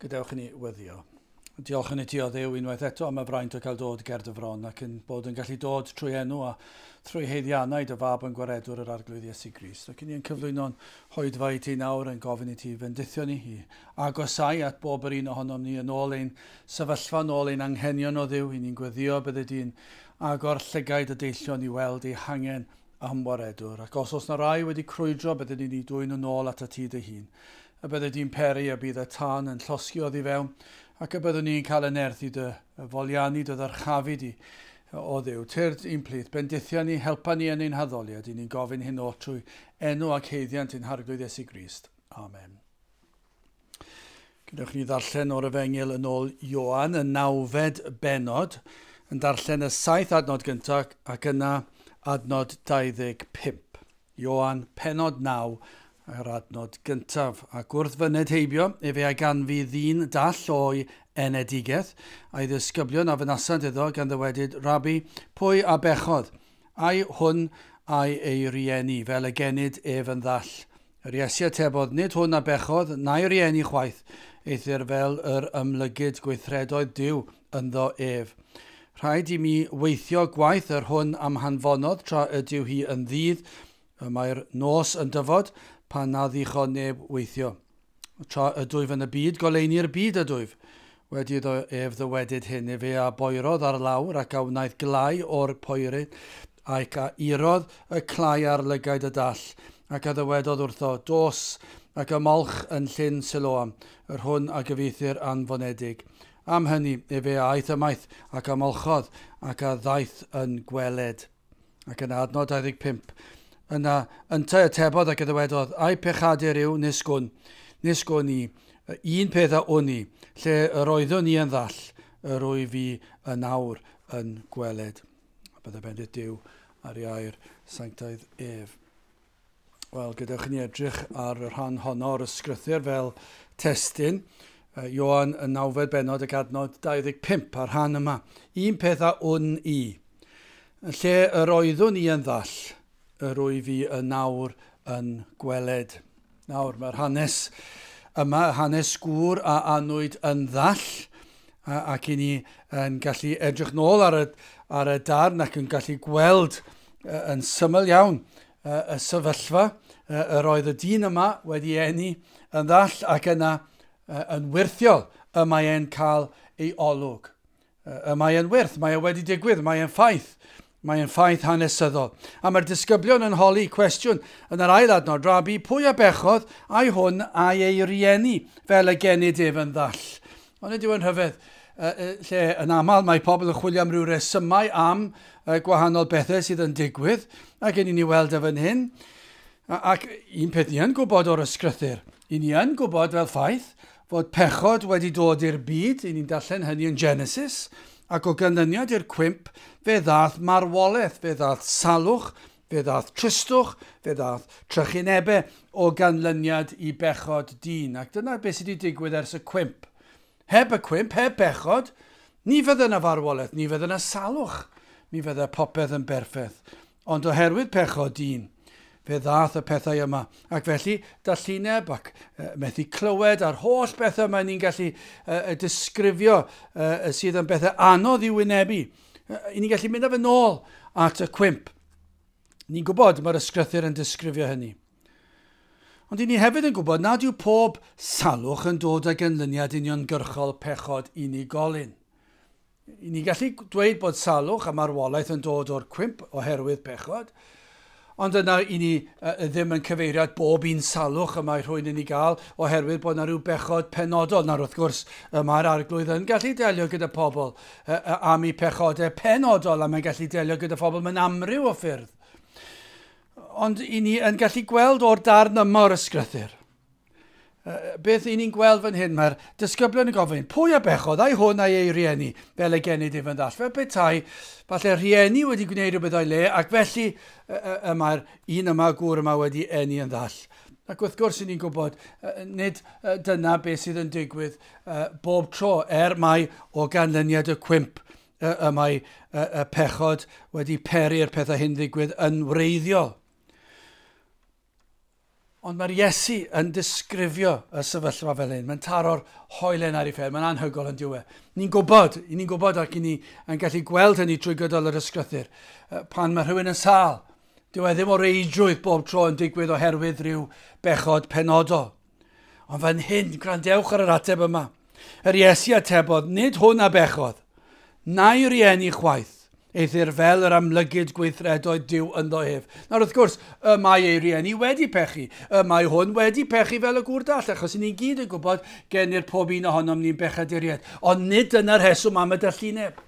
Gadewch i ni weddio. Diolch yn i ti o Dduw unwaith eto am y fraint o cael dod ger dy fron ac yn bod yn gallu dod trwy enw a trwy heiddiannau dy fab yn gwaredwr yr arglwydd Iesu Grist. Ac yn i'n cyflwyno'n hoedfa i ti nawr yn gofyn i ti fendithio ni i agosau at bob yr un ohonom ni yn ôl ein sefyllfa, yn ôl ein anghenion o Dduw. I ni'n gweddio bydde di'n agor llygaid y deillion i weld ei hangen am waredwr. Ac os na rai wedi crwydro, bydde ni'n dwy'n yn ôl at y ti dy hun. A bydde di'n peri a bydd y tân yn llosgi oddi fewn, ac y byddwn ni'n cael y nerth i dy foliannu, dy ddyrchafu di o Dduw. Tyrd un plith, bendithia ni, helpa ni yn ein haddoliad, i ni'n gofyn hyn o trwy enw ac heiddiant yn harglwydd Iesu Grist. Amen. Gydwch ni ddarllen o'r Efengyl yn ôl Ioan, y 9fed benod, yn darllen y 7 adnod gyntaf ac yna adnod 25. Ioan, penod 9, yr adnod gyntaf. Ac wrth fyned heibio, efe a gan fi ddyn dall o'i enedigaeth, a'i ddisgyblion a fynasant iddo gan ddywedyd, Rabi, pwy a bechodd? Ai hwn a'i ei rieni, fel y genid ef yn ddall. Yr Iesu atebodd, nid hwn a bechodd, na'i rieni chwaith, eithir fel yr ymlygyd gweithredoedd Duw ynddo ef. Rhaid i mi weithio gwaith yr hwn am hanfonodd tra ydyw hi yn ddydd, mae'r nos yn dyfod, pan na ddicho neb weithio. Tra ydwyf yn y byd, goleini'r byd ydwyf. Wedi iddo ef ddywedyd hyn, efe a boerodd ar lawr ac a wnaeth glai o'r poeryn, ac a irodd y clai ar lygaid y dall, ac a ddywedodd wrtho, dos, ac y molch yn llyn Siloam, yr hwn a gyfeithir anfonedig. Am hynny, efe a aeth ymaith, ac a molchodd, ac a ddaeth yn gweled. Ac yn adnod 25, yna ynta atebodd ac y ddywedodd, ai pechadur yw nisgwn i, un peth a wn i, lle yr oeddwn i yn ddall, yr wy fi yn awr yn gweled. Bydde bendith Duw ar iair sanctaidd ef. Wel, gydewch ni edrych ar y rhan honno o'r ysgrythyr fel testyn. Ioan y 9fed benod ac adnod 25 ar rhan yma. Un peth a wn i, lle yr oeddwn i yn ddall, yr wy fi yn awr yn gweled. Nawr, mae'r hanes yma, hanes gŵr a anwyd yn ddall, ac i ni yn gallu edrych nôl ar y darn ac yn gallu gweld yn syml iawn y sefyllfa. Yr oedd y dyn yma wedi eni yn ddall ac yna yn wirthiol y mae e'n cael ei olwg. Y mae e'n wirth, mae e wedi digwydd, mae e'n ffaith. Mae'n ffaith hanesyddol. A mae'r disgyblion yn holi cwestiwn yn yr ail adnod, Rabi, pwy a bechodd ai hwn a'i ei rieni fel y genid ef yn ddall. Ond ydyw yn rhyfedd, lle yn aml mae pobl yn chwilio am ryw resymau am gwahanol bethau sydd yn digwydd, ac yn ni weld y fan hyn. Ac un peth ni yn gwybod o'r ysgrythyr, i ni yn gwybod fel ffaith fod pechod wedi dod i'r byd, i ni'n darllen hynny yn Genesis, ac o ganlyniad i'r cwymp, fe ddath marwolaeth, fe ddath salwch, fe ddath tristwch, fe ddath trychinebau o ganlyniad i bechod dyn. Ac dyna beth sydd wedi digwydd ers y cwymp. Heb y cwymp, heb bechod, ni fydde yna farwolaeth, ni fydde yna salwch, ni fydde popeth yn berffaith. Ond oherwydd pechod dyn, fe ddath y pethau yma. Ac felly, dallineb ac methu clywed a'r holl bethau yma ni'n gallu disgrifio sydd yn bethau anodd i wynebu. I ni'n gallu mynd â fe nôl at y cwymp. Ni'n gwybod mae'r ysgrythyr yn disgrifio hynny. Ond i ni hefyd yn gwybod nad yw pob salwch yn dod ag ganlyniad uniongyrchol pechod unigolyn. I ni'n gallu dweud bod salwch a marwolaeth yn dod o'r cwymp oherwydd pechod, ond yna i ni ddim yn cyfeiriad bob un salwch y mae rhywun yn ei gael oherwydd bod yna rhyw bechod penodol. Nawr wrth gwrs mae'r arglwydd yn gallu delio gyda pobl am eu pechodau penodol a mae'n gallu delio gyda phobl mewn amryw o ffyrdd. Ond i ni yn gallu gweld o'r darn yma o'r ysgrythyr. Beth i ni'n gweld fan hyn, mae'r disgyblion yn gofyn, pwy a bechodd ai hwn a'i ei rieni fel y genid ef yn ddall. Fe betai, falle rieni wedi gwneud rhywbeth o'i le, ac felly mae'r un yma, gŵr yma wedi eni yn ddall. Ac wrth gwrs i ni'n gwybod, nid dyna beth sydd yn digwydd bob tro, mai o ganlyniad y cwymp mae y pechod wedi peri'r pethau hyn ddigwydd yn wreiddiol. Ond mae'r Iesu yn disgrifio y sefyllfa fel hyn. Mae'n taro'r hoelen ar ei phen. Mae'n anhygol yn diwedd. Ni'n gwybod ac i ni yn gallu gweld hynny trwy gydol yr ysgrythyr. Pan mae rhywun yn sâl, dyw e ddim o reidrwydd bob tro yn digwydd oherwydd rhyw bechod penodol. Ond fan hyn, gwrandewch ar yr ateb yma. Yr Iesu atebodd, nid hwn a bechod, na'i rieni chwaith, eithir fel yr amlygyd gweithredoedd Duw ynddo ef. Nawr wrth gwrs, y mae ei rieni wedi pechu. Y mae hwn wedi pechu fel y gŵr dall, achos ni'n gyd yn gwybod gennyr pob un ohonom ni'n bechaduriaid. Ond nid dyna'r rheswm am y dallineb.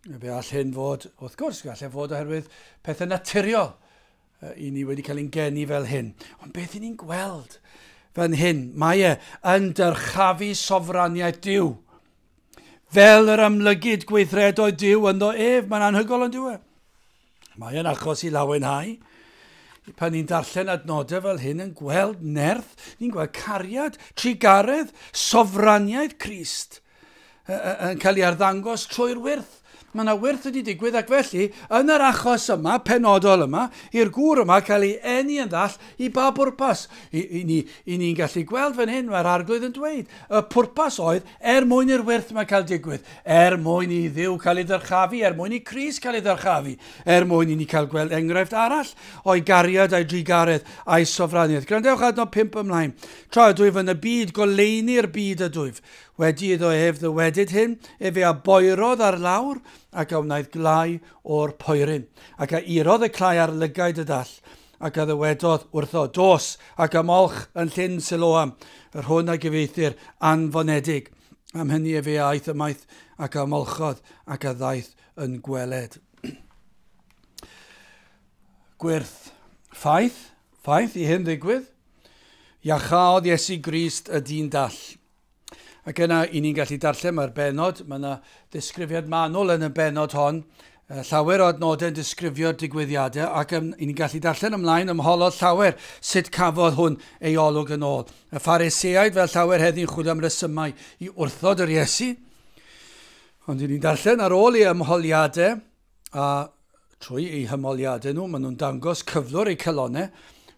Fe all hyn fod, wrth gwrs, gallai fod oherwydd pethau naturiol i ni wedi cael ein geni fel hyn. Ond beth i ni'n gweld fan hyn, mae e yn dyrchafu sofraniaeth Duw. Fel yr amlygyd gweithredoedd Duw ynddo ef, mae'n anhygol yn diwedd. Mae e'n achos i lawenhau. Pan ni'n darllen adnodau fel hyn yn gweld nerth, ni'n gweld cariad, trigaredd, sofraniaeth Crist yn cael ei arddangos trwy'r wyrth. Mae yna wyrth wedi digwydd ac felly yn yr achos yma, penodol yma, i'r gŵr yma cael ei eni yn ddall i ba bwrpas. I ni'n gallu gweld fan hyn, mae'r arglwydd yn dweud. Y pwrpas oedd mwyn i'r wyrth yma cael digwydd. Mwyn i Dduw cael ei ddyrchafu, mwyn i Crist cael ei ddyrchafu. Mwyn i ni cael gweld enghraifft arall o'i gariad a'i drigaredd a'i sofraniaeth. Grandewch adnod 5 ymlaen. Tra y dwyf yn y byd, goleini'r byd y dwyf. Wedi iddo ef ddywedyd hyn, efe a boerodd ar lawr, ac a wnaeth glai o'r poerin. Ac a urodd y clai ar lygaid y dall, ac a ddywedodd wrtho, dos, ac a molch yn llyn Siloam, yr hwn a gyfeithir anfonedig. Am hynny efe a aeth ymaith, ac a molchodd, ac a ddaeth yn gweled. Gwyrth. Ffaith i hyn ddigwydd. Iachawd Iesu Grist y dyn dall. Ac yna, i ni'n gallu darllen mae'r benod, mae yna ddisgrifiad manwl yn y benod hon, llawer o adnodau'n disgrifio'r digwyddiadau, ac i ni'n gallu darllen ymlaen ymholod llawer sut cafodd hwn ei olwg yn ôl. Y Phariseaid fel llawer heddi'n chwilio am resymau i wrthod yr Iesu, ond i ni'n darllen ar ôl i ymholiadau, a trwy eu hymholiadau nhw, maen nhw'n dangos cyflwr eu celonnau,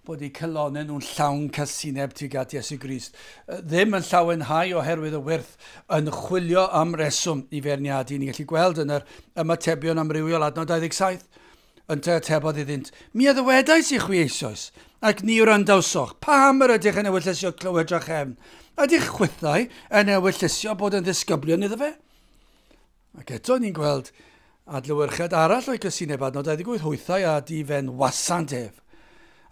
bod eu celonnau nhw'n llawn casineb tuag at Iesu Grist. Ddim yn llawenhau oherwydd y wyrth yn chwilio am reswm i ferniadu. Ni'n gallu gweld yn yr ymatebion amrywiol adnod 27. Yn te atebodd iddynt, mi addywedais i chwi eisoes, ac ni yw'r andawsoch. Pam yr ydych yn ewyllysio clywed a chefn? Ydych chwythau yn ewyllysio bod yn ddisgyblion iddo fe? Ac eto ni'n gweld adlywyrchiad arall o'i casineb adnod 28, hwythau a difen wasant ef.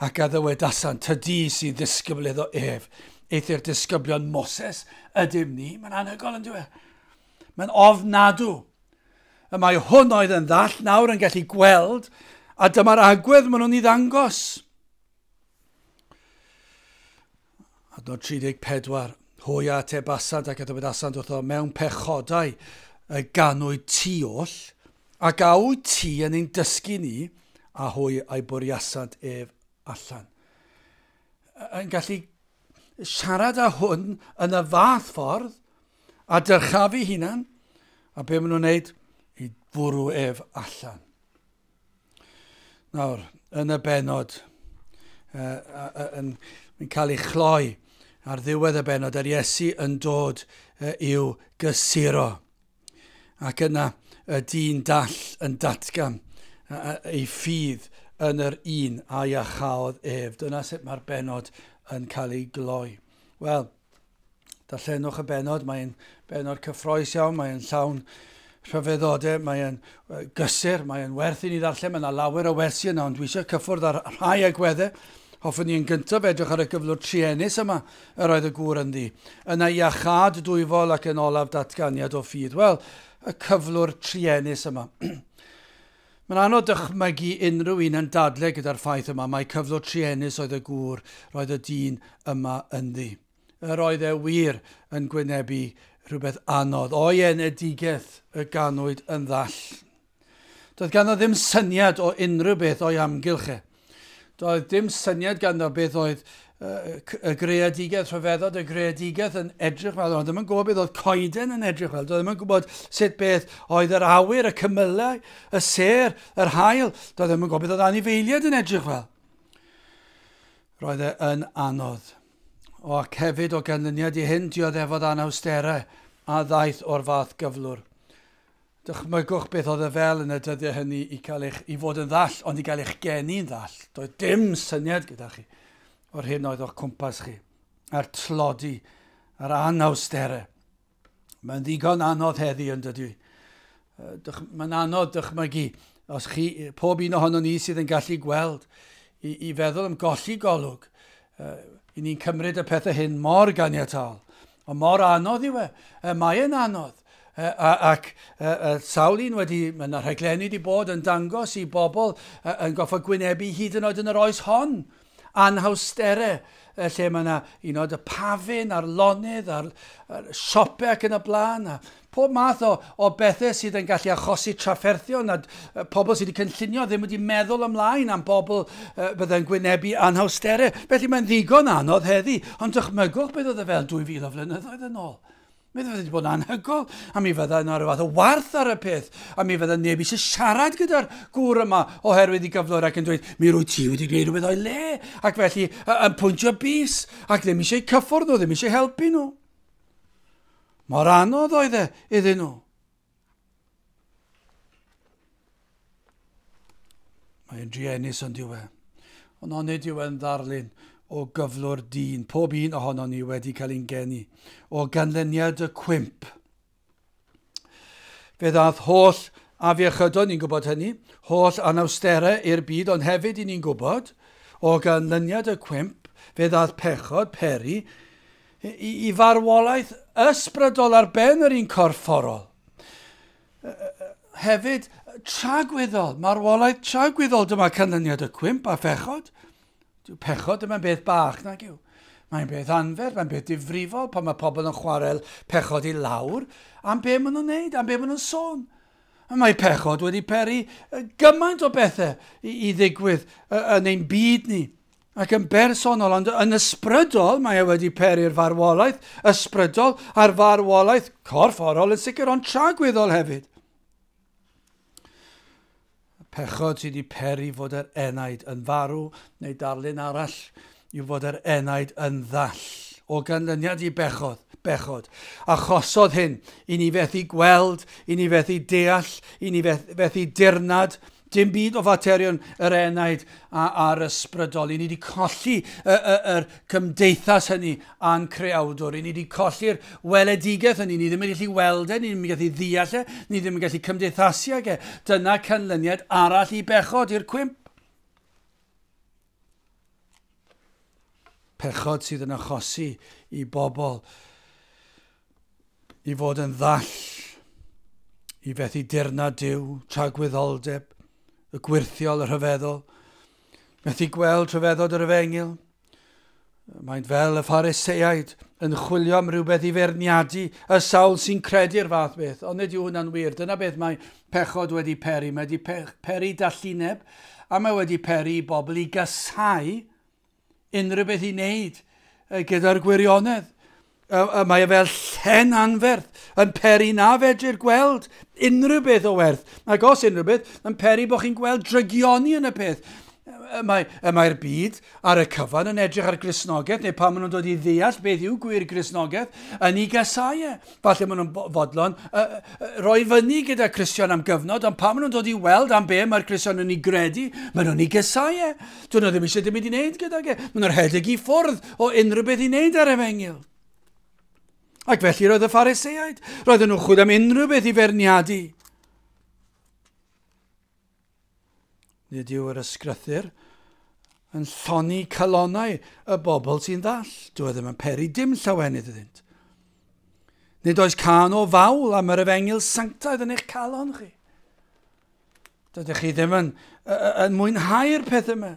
Ac a ddywedasant, tydi sy'n ddisgyblydd o ef, eithir disgyblion Moses, ydym ni, mae'n anhygol yn diwedd. Mae'n ofnadw. Y mae hwn oedd yn ddall nawr yn gallu gweld, a dyma'r agwedd maen nhw'n ei ddangos. Adnod 34, hwy a tebasant ac a ddywedasant wrtho mewn pechodau y ganwyd ti oll, ac a wyt ti yn ein dysgu ni, a hwy a'i bwriasant ef allan. Yn gallu siarad â hwn yn y fath ffordd a dyrchafu hunan a be maen nhw'n wneud i bwrw ef allan. Nawr, yn y benod, yn cael ei chloi ar ddiwedd y benod, yr Iesu yn dod i'w gysuro. Ac yna y dyn dall yn datgan ei ffydd yn yr un a iachawdd ef. Dyna sut mae'r benod yn cael ei gloi. Wel, darllenwch y benod, mae'n benod cyffroes iawn, mae'n llawn rhyfeddodau, mae'n gysur, mae'n werth i ni ddarllen, mae yna lawer o wersi yna, ond dwi eisiau cyffwrdd ar rhai agweddau. Hoffwn ni yn gyntaf edrych ar y gyflwr trienus yma, yr oedd y gŵr yn ddi. Yna iachad dwyfol ac yn olaf datganiad o ffydd. Wel, y cyflwr trienus yma. Mae'n anodd dychmygu unrhyw un yn dadlau gyda'r ffaith yma, mae cyflwr trienus oedd y gŵr, roedd y dyn yma yn ddi. Yr oedd e wir yn gwynebu rhywbeth anodd, o'i enedigaeth y ganwyd yn ddall. Doedd ganddo ddim syniad o unrhyw beth o'i amgylch e. Doedd dim syniad ganddo beth oedd y greadigaeth rhyfeddod, y greadigaeth yn edrych fel, ond ddim yn gwybod beth oedd coeden yn edrych fel, doedd ddim yn gwybod sut beth oedd yr awyr, y cymylau, y ser, yr haul, doedd ddim yn gwybod beth oedd anifeiliaid yn edrych fel. Roedd e yn anodd. O, ac hefyd o ganlyniad i hyn dioddefodd anawsterau a ddaeth o'r fath gyflwr. Dychmygwch beth oedd y fel yn y dyddiau hynny i fod yn ddall, ond i gael eich geni'n ddall. Doedd dim syniad gyda chi o'r hyn oedd o'ch cwmpas chi. A'r tlodi, a'r anawsterau. Mae'n ddigon anodd heddi yn dydy. Mae'n anodd dychmygu. Os chi, pob un ohono ni sydd yn gallu gweld, i feddwl am golli golwg, i ni'n cymryd y pethau hyn mor ganiatol. Ond mor anodd yw e. Mae e'n anodd. Ac sawl un mae yna rhaglenni wedi bod yn dangos i bobl yn goffa gwynebu hyd yn oed yn yr oes hon. Anhawsterau, lle mae yna un oed y pafin a'r lonydd a'r siopau ac yn y blaen. Pob math o bethau sydd yn gallu achosi trafferthion a pobl sydd wedi cynllunio ddim wedi meddwl ymlaen am bobl bydde'n gwynebu anhawsterau. Felly mae'n ddigon anodd heddi, ond dychmygwch beth oedd e fel 2000 o flynyddoedd yn ôl. Mi fydda wedi bod yn anhygol, a mi fydda yna rhywbeth o warth ar y peth, a mi fydda neb eisiau siarad gyda'r gŵr yma oherwydd i gyflwr ac yn dweud, mi rwy ti wedi gwneud rhywbeth o'i le, ac felly yn pwyntio bus, ac ddim eisiau cyffwrdd nhw, ddim eisiau helpu nhw. Mor anodd oedd e iddyn nhw. Mae'n driennus yn diwe, ond onid yw e'n ddarlun o gyflwr dyn, pob un ohono ni wedi cael ein geni, o ganlyniad y cwymp. Fe ddaeth holl afiechydon, ni'n gwybod hynny, holl anawsterau i'r byd, ond hefyd i ni'n gwybod, o ganlyniad y cwymp, fe ddaeth pechod, peri, i farwolaeth ysbrydol ar ben yr un corfforol. Hefyd, tragwyddol, marwolaeth tragwyddol, dyma canlyniad y cwymp a phechod. Pechod yma'n beth bach nag yw. Mae'n beth anfer, mae'n beth difrifol pan mae pobl yn chwarae pechod i lawr. Am be maen nhw'n neud, am be maen nhw'n sôn. Mae pechod wedi peri gymaint o bethau i ddigwydd yn ein byd ni. Ac yn bersonol, ond yn ysbrydol, mae e wedi peri'r farwolaeth ysbrydol a'r farwolaeth corfforol yn sicr, ond tragwyddol hefyd. Pechod sydd wedi peri fod yr enaid yn farw, neu darlun arall yw fod yr enaid yn ddall. O ganlyniad i bechod. Achosodd hyn i ni fethu gweld, i ni fethu deall, i ni fethu dirnad, dim byd o faterion yr enaid a'r ysbrydol. I ni wedi colli yr cymdeithas hynny a'n creawdwr. I ni wedi colli'r weledigaeth hynny. Ni ddim yn gallu weld e, ni ddim yn gallu ddeall e, ni ddim yn gallu cymdeithasu ag e. Dyna canlyniad arall i bechod i'r cwymp. Pechod sydd yn achosi i bobl i fod yn ddall, i fethu dirnad Duw, tragwyddoldeb, y gwirthiol, y rhyfeddol. Methu gweld rhyfeddod yr efengil. Mae'n fel y Phariseiaid yn chwilio am rhywbeth i ferniadu y sawl sy'n credu'r fath beth. Ond nid yw hwnna'n wir. Dyna beth mae pechod wedi peri. Mae wedi peri dallineb a mae wedi peri i bobl i gysau unrhyw beth i wneud gyda'r gwirionedd. Mae e fel llen anferth yn peri na fedrir gweld unrhyw beth o werth. Ac os unrhyw beth, yn peri bod chi'n gweld drygioni yn y peth. Mae'r byd ar y cyfan yn edrych ar Gristnogaeth, neu pan maen nhw'n dod i ddeall beth yw gwir Gristnogaeth, yn ei gysau e. Falle maen nhw'n fodlon roi fyny gyda Cristion am gyfnod, ond pan maen nhw'n dod i weld am be mae'r Cristion yn ei gredu, maen nhw'n ei gysau e. Dwi'n nhw ddim eisiau dim byd i wneud gyda ge. Maen nhw'n rhedeg i ffwrdd o unrhyw beth i wneud ar efengil. Ac felly roedd y Phariseiaid. Roedden nhw'n chwyd am unrhyw beth i ferniadu. Nid yw yr ysgrythyr yn lloni calonau y bobl sy'n ddall. Dwi ddim yn peri dim llawenydd iddynt. Nid oes can o fawl am yr efengil sanctaidd yn eich calon chi. Dydych chi ddim yn mwynhau'r peth yma.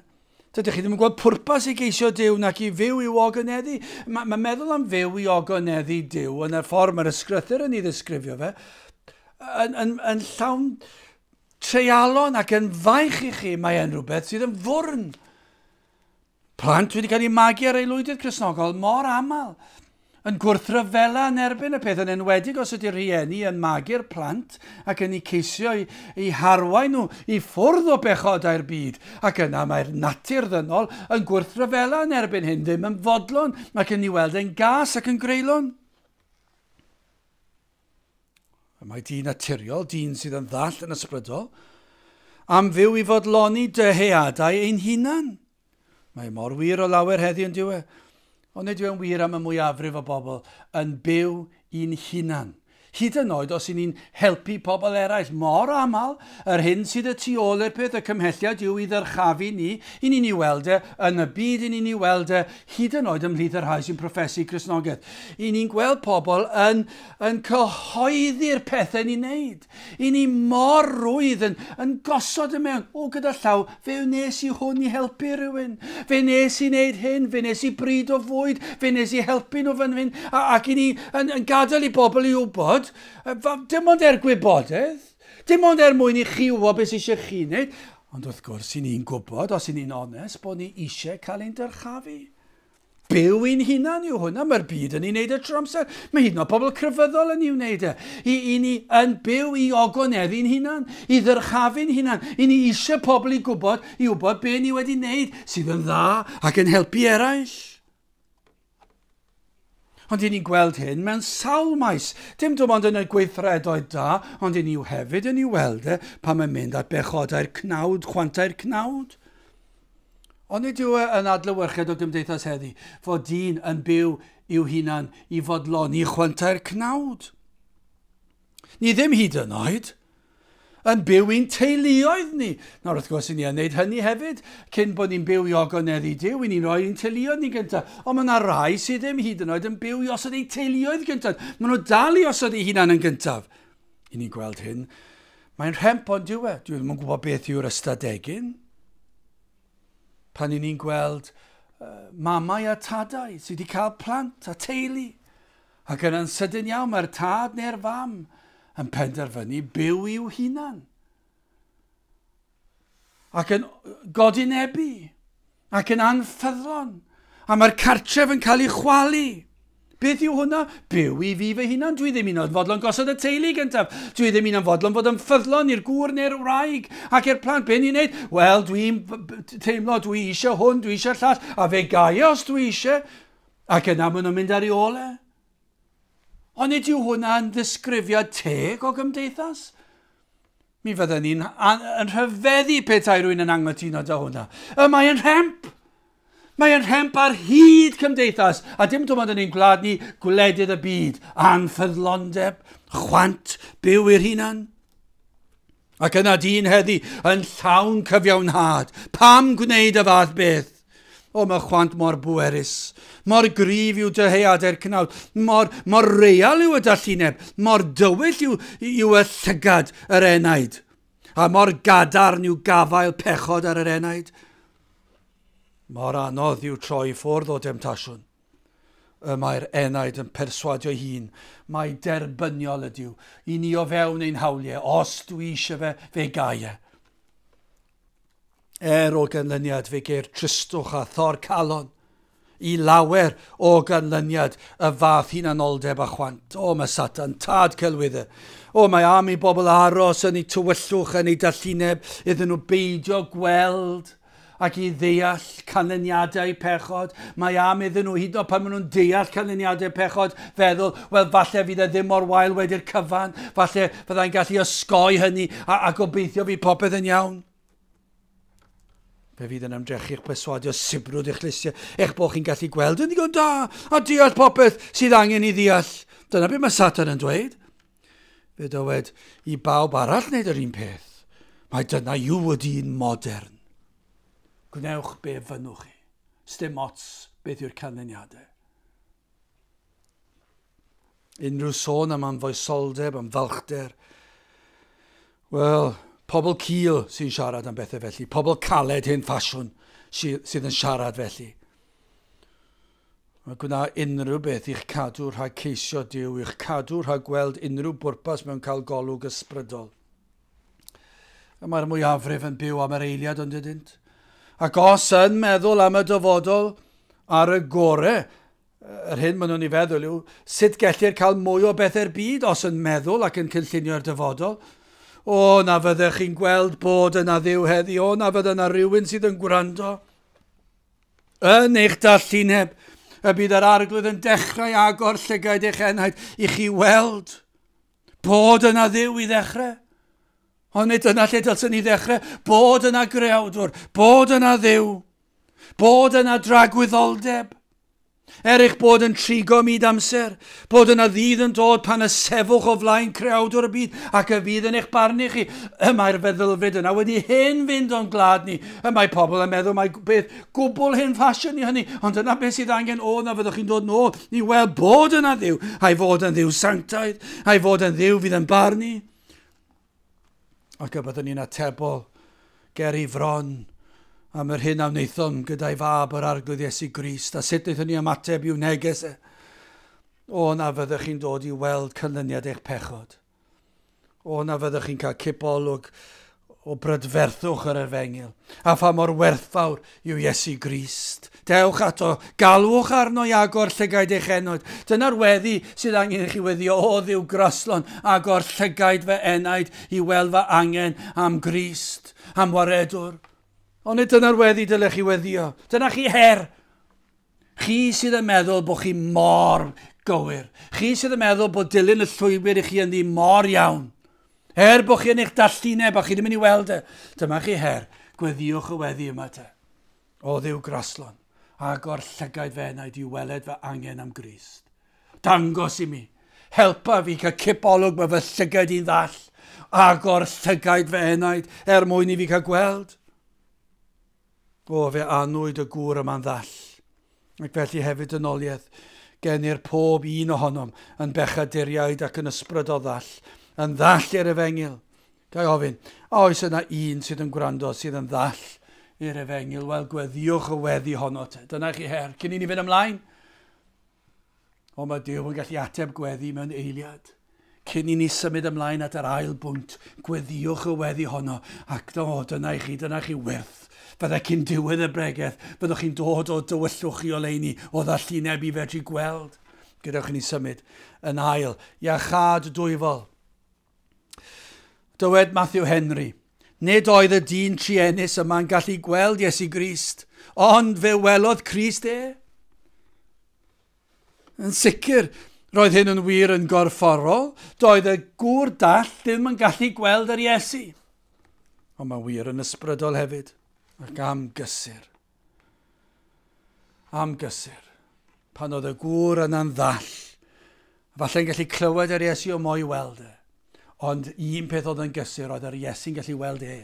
Dydych chi ddim yn gweld pwrpas i geisio Duw nac i fyw i ogoneddu. Mae meddwl am fyw i ogoneddu Duw yn y ffordd mae'r ysgrythyr yn ei ddisgrifio fe yn llawn treialon ac yn faich i chi. Mae e'n rhywbeth sydd yn fwrn. Plant wedi cael ei magu ar aelwydydd Cristnogol mor aml yn gwrthryfela yn erbyn y peth, yn enwedig os ydy'r rhieni yn magu'r plant ac yn eu ceisio i harwain nhw i ffwrdd o bechodau'r byd. Ac yna mae'r natur ddynol yn gwrthryfela yn erbyn hyn, ddim yn fodlon ac yn ei weld yn gas ac yn greulon. Mae dyn naturiol, dyn sydd yn ddall yn ysbrydol, am fyw i fodloni dyheadau ein hunan. Mae mor wir o lawer heddiw yn diwe, ond nid yw'n wir am y mwyafrif o bobl yn byw i'n hunan. Hyd yn oed os i ni'n helpu pobl eraill mor aml, yr hyn sydd y tu ôl i'r peth, y cymhelliad yw i ddyrchafu ni, i ni'n ei weld yn y byd, i ni'n ei weld hyd yn oed ymhlith yr rhai sy'n profesu Cristnogaeth. I ni'n gweld pobl yn cyhoeddi'r pethau ni'n neud. I ni mor rwydd yn gosod y mewn, gyda llaw, fe wnes i hwn i helpu rhywun. Fe wnes i wneud hyn, fe wnes i bryd o fwyd, fe wnes i helpu nhw fan hyn, ac i ni yn gadael i bobl i wybod, dim ond gwybodaeth, dim ond mwyn i chi wybod beth eisiau chi wneud, ond wrth gwrs i ni'n gwybod, os i ni'n onest, bod ni eisiau cael ein dyrchafu. Byw i'n hunan yw hwnna, mae'r byd yn ei wneud y tro amser. Mae hyd yn oed pobl crefyddol yn ei wneud e. I ni yn byw i ogoneddu'n hunan, i ddyrchafu'n hunan. I ni eisiau pobl i wybod be ni wedi wneud sydd yn dda ac yn helpu eraill. Ond i ni'n gweld hyn mewn sawl maes. Dim dim ond yn y gweithredoedd da, ond i ni hefyd yn ei weld pan mae'n mynd at bechodau'r cnawd, chwantau'r cnawd. Ond nid yw yn adlewyrched o gymdeithas heddi fod dyn yn byw i'w hunan i fodloni chwantau'r cnawd. Ni ddim hyd yn oed yn byw i'n teuluoedd ni. Nawr wrth gwrs, ni'n gwneud hynny hefyd, cyn bod ni'n byw i ogoneddu Duw, ni'n rhoi i'n teuluoedd ni gyntaf. Ond mae yna rai sydd ddim hyd yn oed yn byw i osod eu teuluoedd gyntaf. Maen nhw dal i osod eu hunan yn gyntaf. I ni'n gweld hyn. Mae'n rhemp ond diwe. Dwi ddim yn gwybod beth yw'r ystadegyn. Pan ni'n gweld mamau a tadau sydd wedi cael plant a teulu. Ac yn sydyn iawn, mae'r tad neu'r fam yn penderfynu byw i'w hunan. Ac yn godinebu. Ac yn anffyddlon. A mae'r cartref yn cael ei chwalu. Beth yw hwnna? Byw i fi fy hunan. Dwi ddim un oed fodlon gosod y teulu gyntaf. Dwi ddim un oed fodlon fod yn ffyddlon i'r gŵr neu'r wraig. Ac i'r plant, be ni'n neud? Wel, dwi'n teimlo, dwi eisiau hwn, dwi eisiau llall. A fe gai os dwi eisiau. Ac yna maen nhw'n mynd ar ei ole. Ond nid yw hwnna'n ddisgrifiad teg o gymdeithas? Mi fydden ni'n rhyfeddu petai rwy'n yn anghytuno â hwnna. Mae'n rhemp. Mae'n rhemp ar hyd cymdeithas. A dim dim ond yn ein gwlad ni gwledydd y byd. Anffyddlondeb, chwant, byw i'r hunan. Ac yna dyn heddi yn llawn cyfiawnhad. Pam gwneud y fath beth? Mae chwant mor bwerus, mor gryf yw dyheadau'r cnawd, mor real yw y darllineb, mor dywyll yw y llygad yr enaid, a mor gadarn yw gafael pechod ar yr enaid. Mor anodd yw troi ffwrdd o demtasiwn. Mae'r enaid yn perswadio hun, mae derbyniol ydyw, i ni o fewn ein hawliau, os dwi eisiau fe gai. O ganlyniad fe geir tristwch a thor calon, i lawer o ganlyniad y fath hunanoldeb a chwant. Mae Satan tad celwyddau. Mae am i bobl aros yn ei tywyllwch yn ei darllineb iddyn nhw beidio gweld ac i ddeall canlyniadau pechod. Mae am iddyn nhw hyd o pan maen nhw'n deall canlyniadau pechod feddwl, wel, falle fydd e ddim mor wael wedi'r cyfan, falle byddai'n gallu osgoi hynny a gobeithio fi popeth yn iawn. Fe fydd yn ymdrechu'ch perswadio sibrwd eich lysiau, eich bod chi'n gallu gweld yn ddigon da, a deall popeth sydd angen i ddeall. Dyna beth mae Satan yn dweud. Fe dywed i bawb arall wneud yr un peth. Mae dyna yw y dyn modern. Gwnewch be fynnwch chi. Sdim ots beth yw'r canlyniadau. Unrhyw sôn am anfoesoldeb, am falchder. Wel, pobl cil sy'n siarad am bethau felly. Pobl caled hen ffasiwn sydd yn siarad felly. Mae gwna unrhyw beth i'ch cadw rhag ceisio Duw, i'ch cadw rhag gweld unrhyw bwrpas mewn cael golwg ysbrydol. Mae'r mwyafrif yn byw am yr eiliad ond ydynt. Ac os yn meddwl am y dyfodol ar y gorau yr hyn maen nhw'n ei feddwl yw, sut gellir cael mwy o bethau'r byd os yn meddwl ac yn cynllunio'r dyfodol? O, na fyddech chi'n gweld bod yna ddiw heddi, o, na fydd yna rhywun sydd yn gwrando. Yn eich darluneb, y bydd yr arglwydd yn dechrau agor llygaid eich enaid i chi weld bod yna ddiw i ddechrau. Ond nid yna lle dylsyn ni ddechrau, bod yna greawdwr, bod yna ddiw, bod yna dragwyddoldeb. Eich bod yn trigo myd amser, bod yna ddydd yn dod pan y sefwch o flaen creawdwr y byd ac y fydd yn eich barnu chi. Mae'r feddylfryd yna wedi hyn fynd o'n glad ni. Mae pobl yn meddwl mae beth gwbl hyn ffasiwn ni hynny, ond yna beth sydd angen o na fyddwch chi'n dod nôl i weld bod yna ddiw, a'i fod yn ddiw sanctaidd, a'i fod yn ddiw fydd yn barnu. Ac y byddwn ni'n atebol ger i fron am yr hyn a wnaethon gyda'i fab yr arglwydd Iesu Grist, a sut wnaethon ni ymateb i'w neges e. O na fyddwch chi'n dod i weld canlyniad eich pechod. O na fyddwch chi'n cael cibolwg o brydferthwch yr efengil. A pha mor werthfawr yw Iesu Grist. Dewch ato, galwch arno i agor llygaid eich enaid. Dyna'r weddi sydd angen i chi weddio o ddiw graslon, agor llygaid fe enaid i weld fy angen am Grist, am waredwr. Ond dyna'r weddi dylech chi weddio. Dyna chi her. Chi sydd yn meddwl bod chi mor gywir. Chi sydd yn meddwl bod dilyn y llwybr i chi yn ddi mor iawn. Bod chi yn eich darluneb a chi ddim yn ei weld e. Dyma chi her. Gweddiwch y weddi yma te. O ddiw graslon. Agor llygaid fe enaid i weled fy angen am Grist. Dangos i mi. Helpa fi cael cipolwg mae fy llygaid i'n ddall. Agor llygaid fe enaid mwyn i fi cael gweld. O, fe anwyd y gŵr yma'n ddall. Ac felly hefyd yn oliaeth, genir pob un ohonom yn bechaduriaid ac yn ysbryd o ddall, yn ddall i'r efengil. Gai ofyn, oes yna un sydd yn gwrando sydd yn ddall i'r efengil? Wel, gweddiwch y weddi honno te. Dyna chi her. Cyn i ni fynd ymlaen? O, mae Duw yn gallu ateb gweddi mewn eiliad. Cyn i ni symud ymlaen at yr ail bwynt, gweddiwch y weddi honno. Ac dyna chi wirth. Fydda cyn diwedd y bregaeth, byddwch chi'n dod o dywyllwch chi o leini o ddallineb i fedru gweld. Gydewch ni symud yn ail. Iachad dwyfol. Dywed Matthew Henry, nid oedd y dyn trienus yma'n gallu gweld Iesu Grist, ond fe welodd Crist e. Yn sicr, roedd hyn yn wir yn gorfforol, doedd y gŵr dall ddim yn gallu gweld yr Iesu. Ond mae wir yn ysbrydol hefyd. Ac am gysur. Am gysur. Pan oedd y gŵr yna'n ddall. Falle'n gallu clywed yr Iesu o moi weld e. Ond un peth oedd yn gysur oedd yr Iesu'n gallu weld e.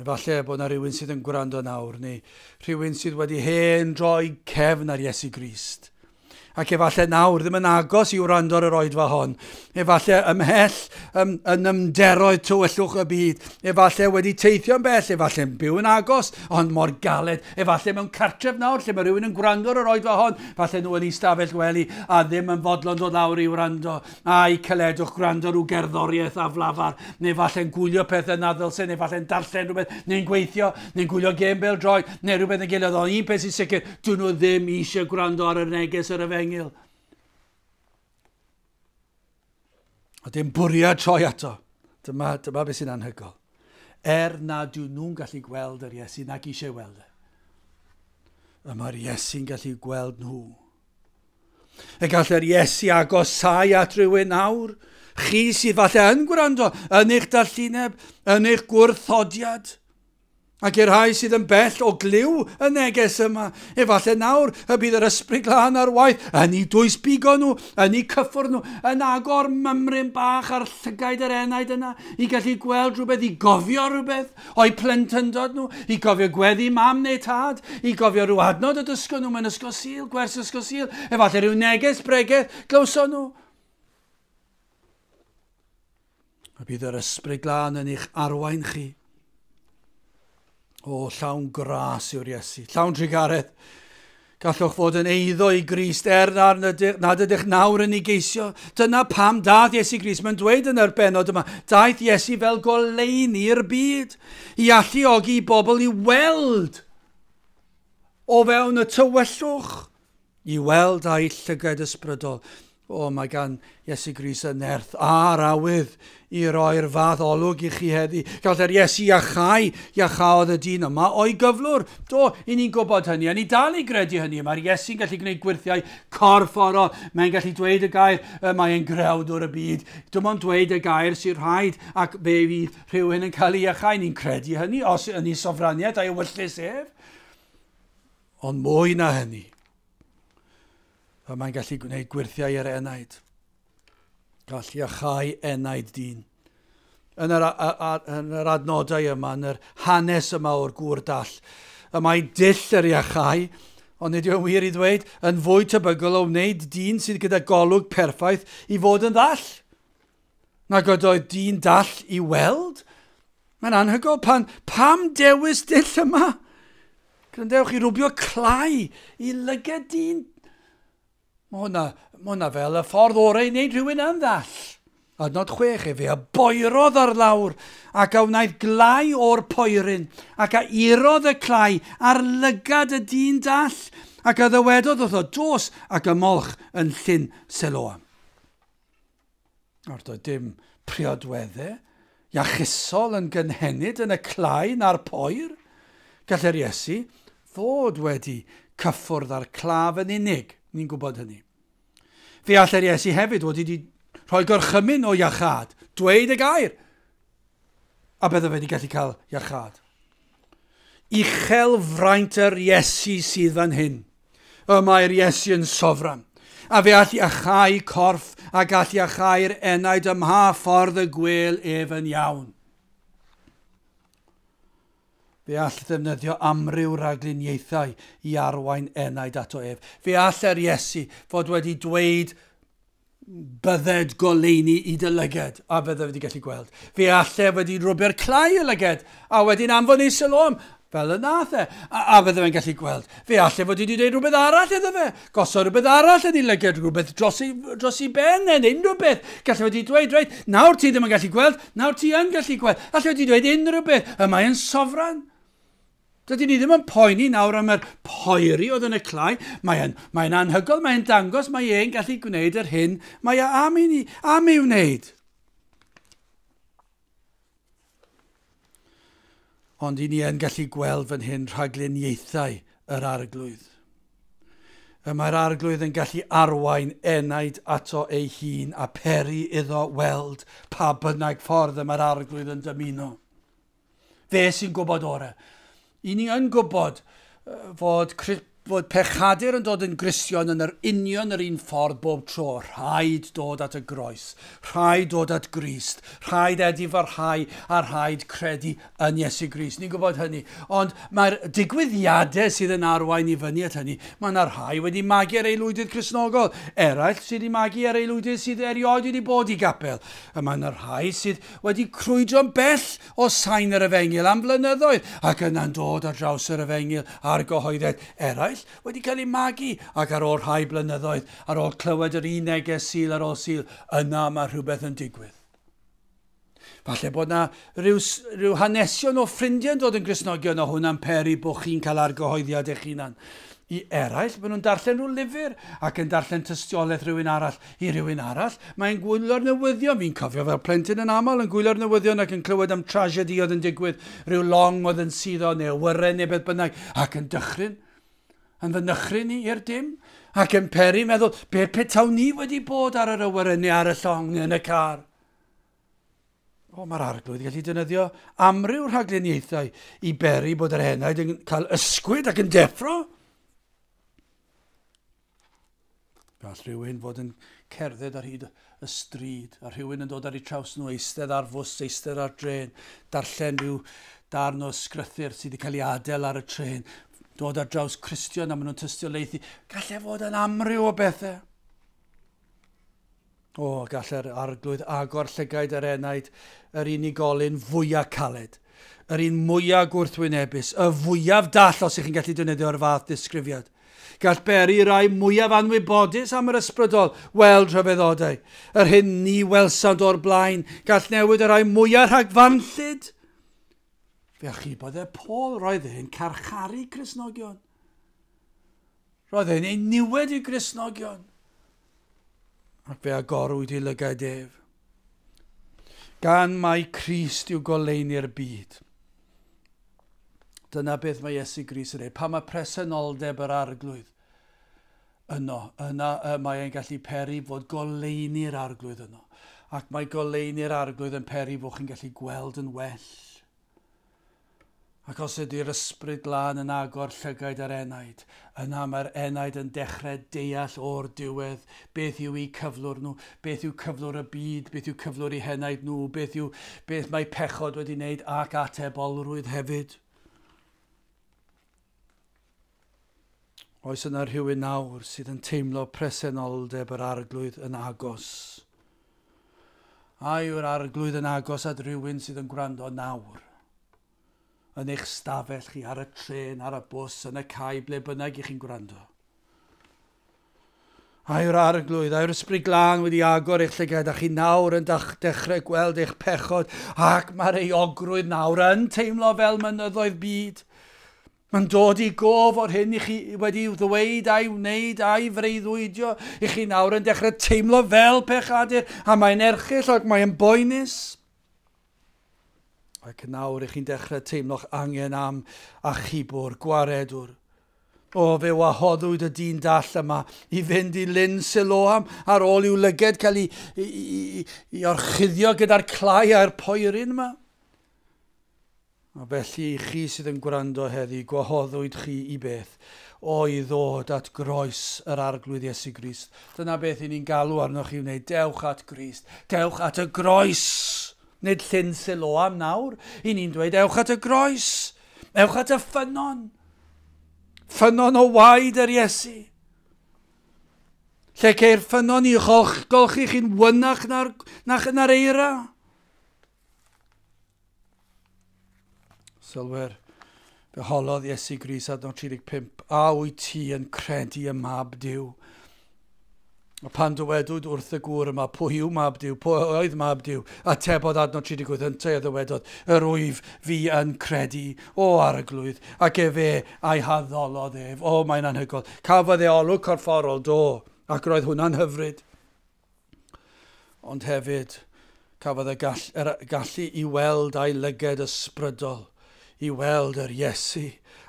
Falle bod yna rhywun sydd yn gwrando nawr, neu rhywun sydd wedi hen droi cefn ar Iesu Grist. Ac efallai nawr ddim yn agos i wrando ar yr oedfa hon. Efallai ymhell yn ymderoedd tywyllwch y byd. Efallai wedi teithio'n bell, efallai yn byw yn agos, ond mor galed. Efallai mewn cartref nawr lle mae rhywun yn gwrando ar yr oedfa hon. Efallai nhw yn ei stafell gwely a ddim yn fodlon dod lawr i wrando. A i caledwch gwrando rhyw gerddoriaeth a flafar. Neu efallai'n gwylio pethau na ddylsyn, neu efallai'n darllen rhywbeth, neu'n gweithio, neu'n gwylio gêm bêl-droed, neu rhywbeth yn gilydd. Ond un peth sy'n sicr, dyn nhw ddim eisiau gwrando ar y neges yr efengil. A dim bwriad troi ato. Dyma beth sy'n anhygol. Na dyn nhw'n gallu gweld yr Iesu nag eisiau weld e. Mae'r Iesu'n gallu gweld nhw. Y gallai'r Iesu agosau at rhywun nawr. Chi sydd falle yn gwrando yn eich darluneb, yn eich gwrthodiad. Ac i'r rhai sydd yn bell o gliw y neges yma, efallai nawr y bydd yr ysbryd glân ar waith, yn ei dwysbigo nhw, yn ei cyffwr nhw, yn agor mymryn bach ar llygaid yr enaid yna, i gallu gweld rhywbeth, i gofio rhywbeth, o'i plentyndod nhw, i gofio gweddi mam neu tad, i gofio rhyw adnod y dysgo nhw mewn ysgol Sul, gwers ysgol Sul, efallai rhyw neges bregeth, glywson nhw. Y bydd yr ysbryd glân yn eich arwain chi. O, llawn gras yw'r Iesu, llawn trigaredd. Gallwch fod yn eiddo i Grist nad ydych nawr yn ei geisio. Dyna pam daeth Iesu Grist. Mae'n dweud yn yr benod yma, daeth Iesu fel goleini'r byd, i alluogi bobl i weld o fewn y tywyllwch i weld a'i llygad ysbrydol. Mae gan Iesu Grist y nerth a'r awydd i roi'r fath olwg i chi heddi. Gallai'r Iesu iachauodd y dyn yma o'i gyflwr. I ni'n gwybod hynny, a ni dal i gredu hynny. Mae'r Iesu'n gallu gwneud gwirthiau corfforol. Mae'n gallu dweud y gair, mae'n grawdwr y byd. Dim ond dweud y gair sy'n rhaid ac fe fydd rhywun yn cael ei iachau. Ni'n credu hynny, os yn ei sofraniaeth a'i wyllus ef. Ond mwy na hynny. Mae'n gallu gwneud gwirthiau i'r enaid. Gallu iachau enaid dyn. Yn yr adnodau yma, yn yr hanes yma o'r gŵr dall, mae dill yr iachau, ond nid yw'n wir i ddweud, yn fwy tebygol o wneud dyn sydd gyda golwg perffaith i fod yn ddall. Nag oedd dyn dall i weld. Mae'n anhygol pam dewis dill yma. Grandewch i rwbio clai i lyged dyn. Mae hwnna fel y ffordd orau i wneud rhywun yn ddall. Adnod 6, fe a boerodd ar lawr ac a wnaeth glai o'r poeryn ac a urodd y clai ar lygad y dyn dall ac a ddywedodd wrtho dos ac y molch yn llyn Siloam. Ar doedd dim priodweddau iachusol yn gynhenid yn y clai na'r poer. Gallai'r Iesu fod wedi cyffwrdd ar claf yn unig. Ni'n gwybod hynny. Fe allai'r Iesu hefyd wedi rhoi gorchymyn o iachad, dweud y gair, a bydde fe wedi gallu cael iachad. Uchel fraint yr Iesu sydd fan hyn. Mae'r Iesu yn sofran. A fe all iachau corff a gall iachau'r enaid ym mha ffordd y gwel ef yn iawn. Fe all ddefnyddio amryw ragluniaethau i arwain enaid ato ef. Fe allai'r Iesu fod wedi dweud bydded goleini i dy lyged, a bydde wedi gallu gweld. Fe allai wedi rwbio'r clai y lyged, a wedyn anfon i Siloam, fel y nath e, a bydde fe'n gallu gweld. Fe allai wedi dweud rhywbeth arall iddo fe, gosod rhywbeth arall yn ei lyged, rhywbeth dros ei ben, yn unrhyw beth. Gallai wedi dweud, nawr ti ddim yn gallu gweld, nawr ti yn gallu gweld. Allai wedi dweud unrhyw beth, y mae'n sofran. Dydyn ni ddim yn poeni nawr am yr poeri oedd yn y clai. Mae'n anhygol, mae'n dangos, mae e'n gallu gwneud yr hyn mae am ei wneud. Ond i ni yn gallu gweld fan hyn rhagluniaethau yr arglwydd. Mae'r arglwydd yn gallu arwain enaid ato ei hun a peri iddo weld pa bynnag ffordd mae'r arglwydd yn dymuno. Fe sy'n gwybod orau. I ni yn gwybod fod pechadur yn dod yn Gristion yn yr union yr un ffordd bob tro. Rhaid dod at y groes, rhaid dod at Grist, rhaid edifarhau a rhaid credu yn Iesu Grist. Ni'n gwybod hynny. Ond mae'r digwyddiadau sydd yn arwain i fyny at hynny, mae'n rhai wedi magu ar aelwydydd Cristnogol, eraill sydd wedi magu ar aelwydydd sydd erioed wedi bod i gapel. Mae'n rhai sydd wedi crwydro'n bell o sain yr Efengil am flynyddoedd ac yna'n dod ar draws yr Efengil a'r gyhoeddiad eraill wedi cael ei magu ac ar ôl rhai blynyddoedd, ar ôl clywed yr neges sul ar ôl sul, yna mae rhywbeth yn digwydd. Falle bod yna rhyw hanesion o ffrindiau'n dod yn Gristnogion o hwnna'n peri bod chi'n cael argyhoeddiad eich hunan. I eraill, maen nhw'n darllen rhyw lyfr ac yn darllen tystiolaeth rhywun arall i rhywun arall. Mae'n gwylio'r newyddion. Fi'n cofio fel plentyn yn aml yn gwylio'r newyddion ac yn clywed am tragedi oedd yn digwydd, rhyw long oedd yn suddo neu wyren neu beth bynnag, ac yn dychryn. Yn fy nychryn ni i'r dim, ac yn peri meddwl, beth petaw ni wedi bod ar yr awyren neu ar y llong neu yn y car. Mae'r arglwydd gallu defnyddio amryw rhagluniaethau i beri bod yr enaid yn cael ysgwyd ac yn deffro. Gall rhywun fod yn cerdded ar hyd y stryd, a rhywun yn dod ar ei traws nhw, eistedd ar fws, eistedd ar dren, darllen rhyw darn o sgrythyr sydd wedi cael ei adael ar y tren, dod ar draws Cristion a maen nhw'n tystiolaethu. Gallai fod yn amryw o bethau. Gallai'r arglwydd agor llygaid yr enaid, yr unigolyn fwyaf caled, yr un mwyaf gwrthwynebus, y fwyaf dall os ych chi'n gallu defnyddio'r fath disgrifiad. Gall beri rai mwyaf anwybodus am yr ysbrydol weld rhyfeddodau. Yr hyn ni welsant o'r blaen, gall newid y rai mwyaf rhagfanllyd. Fe achub oedd Paul roedd e'n carcharu Cristnogion. Roedd e'n ei niwed i Gristnogion. Ac fe agorwyd i lygad ef. Gan mai Crist yw goleini'r byd. Dyna beth mae Iesu Grist yn ei. Pa mae presenoldeb yr arglwydd yna mae e'n gallu peri fod goleini'r arglwydd yno. Ac mae goleini'r arglwydd yn peri fod chi'n gallu gweld yn well. Ac os ydy'r ysbryd glân yn agor llygaid ar enaid, yna mae'r enaid yn dechrau deall o'r diwedd beth yw eu cyflwr nhw, beth yw cyflwr y byd, beth yw cyflwr eu henaid nhw, beth mae pechod wedi wneud ac atebolrwydd hefyd. Oes yna rhywun nawr sydd yn teimlo presenoldeb yr arglwydd yn agos. A yw'r arglwydd yn agos at rhywun sydd yn gwrando nawr. Yn eich stafell chi, ar y tren, ar y bws, yn y cae, ble bynnag i chi'n gwrando. A yw'r arglwydd, a yw'r ysbryd glân wedi agor eich llygad, a chi nawr yn dechrau gweld eich pechod, ac mae'r euogrwydd nawr yn teimlo fel mynyddoedd byd. Mae'n dod i gof o'r hyn i chi wedi ddweud a'i wneud a'i freuddwydio, i chi nawr yn dechrau teimlo fel pechadur, a mae'n erchyll ac mae'n boenus. Ac nawr ych chi'n dechrau teimlo'ch angen am achubwr, gwaredwr. O, fe wahoddwyd y dyn dall yma i fynd i Lyn Siloam ar ôl i'w lyged cael ei orchuddio gyda'r clai a'r poerin yma. A felly chi sydd yn gwrando heddi, gwahoddwyd chi i beth? O, i ddod at groes yr arglwydd Iesu Grist. Dyna beth ni'n galw arnoch chi wneud. Dewch at Grist. Dewch at y groes. Nid Llyn Siloam nawr. I ni'n dweud, ewch at y groes. Ewch at y ffynon. Ffynon o waed yr Iesu. Lle ceir ffynon i golchi chi'n wynach na'r eira. Sylwer, fe holodd Iesu Grist adnod 35. A wyt ti yn credu y mab Duw? A pan dywedwyd wrth y gŵr yma, pwy yw mab Duw, pwy oedd mab Duw, a tebodd adnod 38 yn te ddywedodd, yr wyf fi yn credu o arglwydd, ac fe a'i haddolodd ef. O, mae'n anhygoel. Cafodd e olwg corfforol, do, ac roedd hwnna'n hyfryd. Ond hefyd, cafodd e gallu i weld a'i lyged ysbrydol, i weld yr Iesu,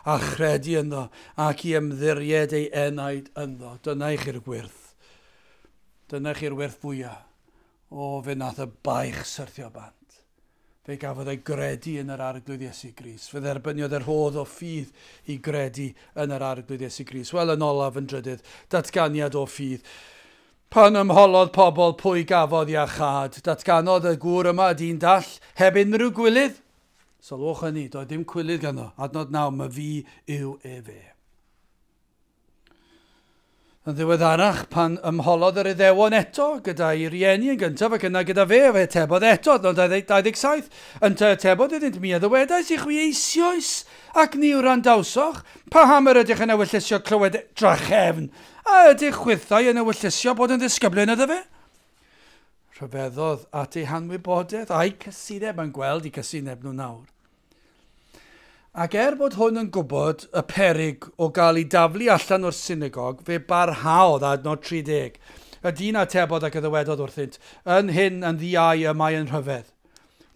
a chredu ynddo, ac i ymddiried ei enaid ynddo. Dyna i'ch i'r gwirth. Dyna chi'r werth fwyaf. O, fe nath y baich syrthio bant. Fe gafodd ei gredu yn yr arglwydd Iesu Grist. Fe dderbyniodd yr hodd o ffydd i gredu yn yr arglwydd Iesu Grist. Wel, yn olaf yn drydydd, datganiad o ffydd. Pan ymholodd pobl pwy gafodd iachad, datganodd y gŵr yma dyn dall heb unrhyw gwylydd. Sylwch hynny, doedd dim cwylydd ganddo. Adnod naw, mae fi yw e fe. Yn ddiweddarach pan ymholodd yr Iddewon eto gyda'i rieni yn gyntaf ac yna gyda fe tebodd eto, nod 27, yn tebodd iddynt mi addywedais i chwi eisoes ac ni o randawsoch, pa hamer ydych yn ewyllusio clywed drachefn, a ydych chwythau yn ewyllusio bod yn ddisgyblin iddo fe? Rhyfeddodd at ei hanwybodaeth a'i cysineb yn gweld i cysineb nhw nawr. Ac bod hwn yn gwybod y peryg o gael ei daflu allan o'r synagog, fe barhaodd adnod 30. Y dyn atebodd ac yddywedodd wrthynt, yn hyn yn ddiau y mae yn rhyfedd.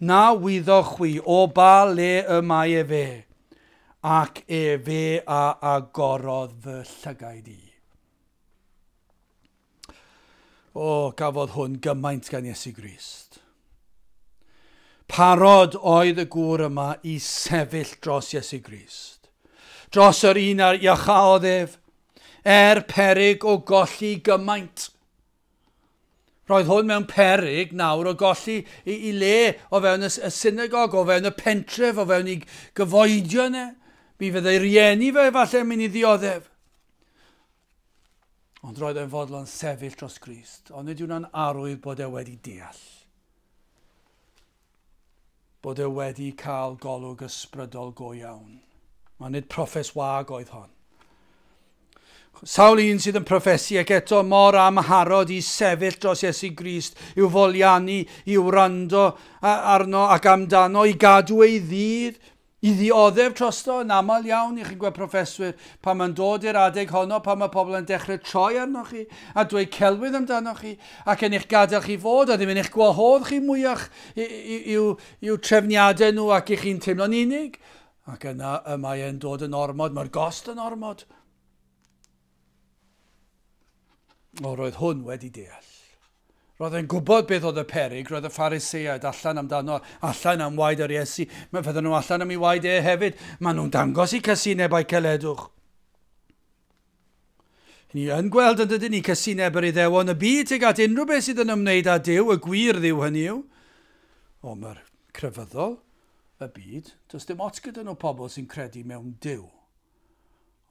Na wyddoch chwi o ba le y mae e fe, ac fe a agorodd fy llygaid i. O, gafodd hwn gymaint gan Iesu Grist. Parod oedd y gŵr yma i sefyll dros Iesu Grist. Dros yr un ar iachawdd ef, peryg o golli gymaint. Roedd hwn mewn peryg nawr o golli i le o fewn y synagog, o fewn y pentref, o fewn i gyfoedio yna. Mi fydd ei rieni fe falle mynd i ddioddef. Ond roedd e'n fodlon sefyll dros Grist, ond nid yw'n arwydd bod e wedi deall. Bod e wedi cael golwg ysbrydol go iawn. Mae nid proffes wag oedd hon. Sawl un sydd yn proffesu ac eto mor amharod i sefyll dros Iesu Grist, i'w foliannu, i'w wrando arno ac amdano, i gadw ei ddydd, I ddioddef trosto yn aml iawn i chi'n gweld proffeswyr pan mae'n dod i'r adeg honno, pan mae pobl yn dechrau troi arnoch chi a dweud celwydd amdanoch chi ac yn eich gadael chi fod a ddim yn eich gwahodd chi mwyach i'w trefniadau nhw ac i chi'n teimlo'n unig. Ac yna mae e'n dod yn ormod, mae'r gost yn ormod. O, roedd hwn wedi deall. Roedd e'n gwybod beth oedd y peryg, roedd y Phariseiaid allan amdano, allan am waed yr Iesu. Mae fydden nhw allan am ei waed hefyd. Maen nhw'n dangos i cysinebau celedwch. Ni yn gweld yn dydyn ni cysineb yr Iddewon y byd tuag at unrhyw beth sydd yn ymwneud â Duw, y gwir Dduw hynny yw. O, mae'r crefyddol y byd, does dim ots gyda nhw pobl sy'n credu mewn Duw.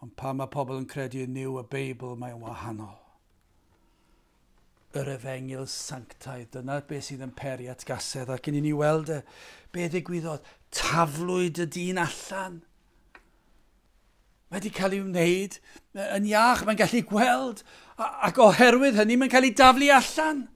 Ond pan mae pobl yn credu yn Duw, y Beibl, mae'n wahanol. Yr Efengil Sanctaidd, dyna beth sydd yn peri at gasedd ac yn i ni weld be ddigwyddodd. Taflwyd y dyn allan. Mae wedi cael ei wneud yn iach, mae'n gallu gweld ac oherwydd hynny mae'n cael ei daflu allan.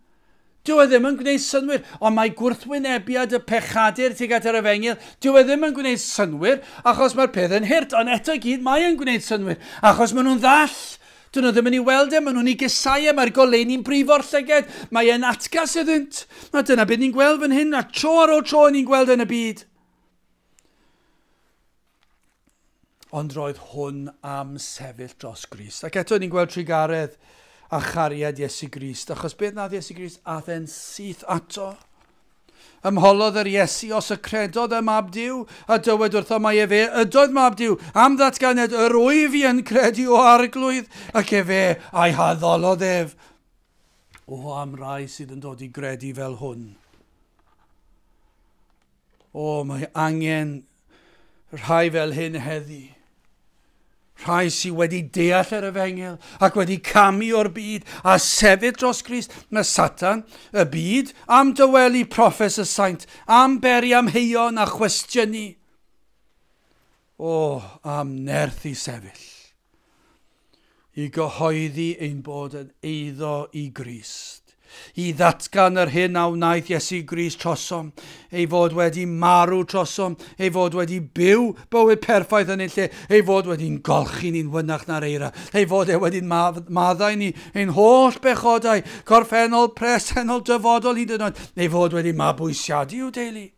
Dyw e ddim yn gwneud synwyr, ond mae gwrthwynebiad y pechadur tuag at yr Efengil, dyw e ddim yn gwneud synwyr achos mae'r peth yn hirt, ond eto i gyd mae yn gwneud synwyr achos maen nhw'n ddall. Dyn nhw ddim yn ei weld maen nhw'n ei gysau mae'r goleuni'n brifo'r llyged, mae e'n atgas iddynt. A dyna beth ni'n gweld fan hyn, a tro ar ôl tro ni'n gweld yn y byd. Ond roedd hwn am sefyll dros Grist. Ac eto ni'n gweld trigaredd a chariad Iesu Grist, achos beth nath Iesu Grist ath e'n syth ato. Ymholodd yr Iesu os y credodd y mab Duw, a dywed wrtho mae fe, ydoedd mab Duw, am ddatganed yr wyf i yn credu o arglwydd, ac fe a'i haddolodd ef. O, am rai sydd yn dod i gredu fel hwn. O, mae angen rhai fel hyn heddi. Rhai sydd wedi deall yr Efengil ac wedi camu o'r byd a sefyll dros Grist. Mae Satan, y byd, am dywelu proffes y saint, am beri am heion a chwestiynu. O, am nerth i sefyll. I gyhoeddi ein bod yn eiddo i Grist. I ddatgan yr hyn a wnaeth Iesu Grist trosom, ei fod wedi marw trosom, ei fod wedi byw bywyd perffaith yn ei lle, ei fod wedi'n golchi ni'n wynach na'r eira, ei fod wedi'n maddau ni ein holl bechodau, corffennol, presennol, dyfodol hyd yn oed, ei fod wedi mabwysiadu i'w deulu.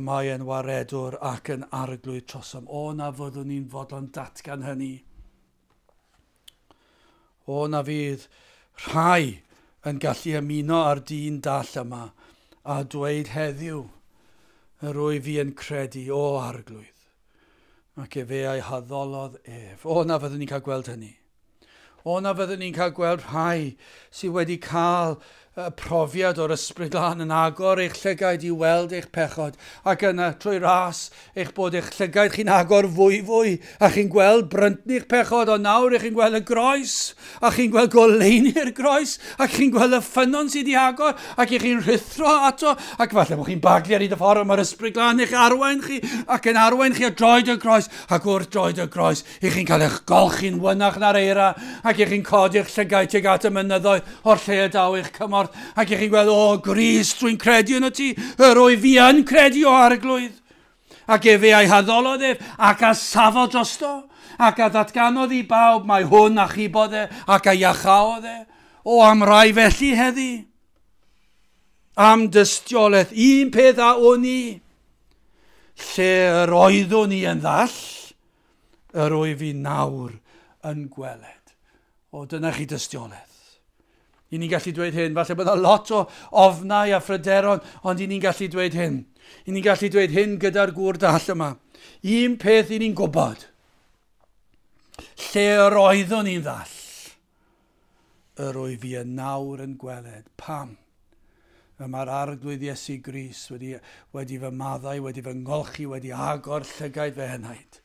Mae e'n waredwr ac yn arglwydd trosom. O na fyddwn ni'n fodlon datgan hynny. O na fydd rhai yn gallu ymuno ar dyn dall yma a dweud heddiw yr wyf fi yn credu o arglwydd. Ac fe a'i haddolodd ef. O na fyddwn ni'n cael gweld hynny. O na fyddwn ni'n cael gweld rhai sydd wedi cael profiad o'r Ysbryd Glân yn agor eich llygaid i weld eich pechod ac yna trwy ras eich bod eich llygaid chi'n agor fwy a chi'n gweld bryntni'ch pechod o nawr chi'n gweld y groes a chi'n gweld goleini'r groes ac chi'n gweld y ffynon sydd i agor ac chi'n rhithro ato ac falle bod chi'n baglu ar hyd y ffordd mae'r Ysbryd Glân i'ch arwain chi ac yn arwain chi a droed y groes ac wrth droed y groes chi'n cael eich golchi'n wynach na'r eira ac chi'n codi'ch llygaid tuag at y mynyddoedd o'r lle y daw eich cymorth ac chi'n gweld, o, Grist, dwi'n credu yn y ti, yr wyf fi yn credu o arglwydd. Ac fe a'i haddolodd ef, ac a safod drosto, ac a ddatganodd i bawb, mae hwn a chibodd ac a iachawdd o am rai felly heddi. Am dystiolaeth, un peth a o'n i, lle yr oeddwn i yn ddall, yr wyf fi nawr yn gweled. O, dyna chi dystiolaeth. I ni'n gallu dweud hyn, falle bod yna lot o ofnau a phryderon, ond i ni'n gallu dweud hyn. I ni'n gallu dweud hyn gyda'r gŵr dall yma. Un peth i ni'n gwybod. Lle yr oeddwn i'n ddall. Yr wyf fi yn nawr yn gweled. Pam? Mae'r arglwydd Iesu Grist wedi fy maddau, wedi fy ngolchi, wedi agor llygaid fy henaid.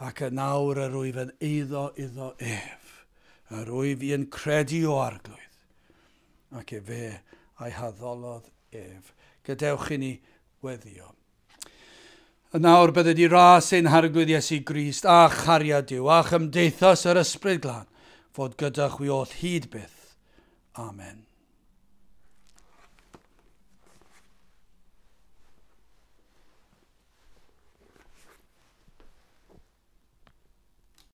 Ac y nawr yr wyf yn eiddo iddo ef. Yr wyf fi yn credu o arglwydd. Ac fe a'i haddolodd ef. Gadewch i ni weddio. Nawr bydde di ras ein harglwydd Iesu Grist a chariad Duw a chymdeithas yr Ysbryd Glân fod gyda chwi o hyd byth. Amen.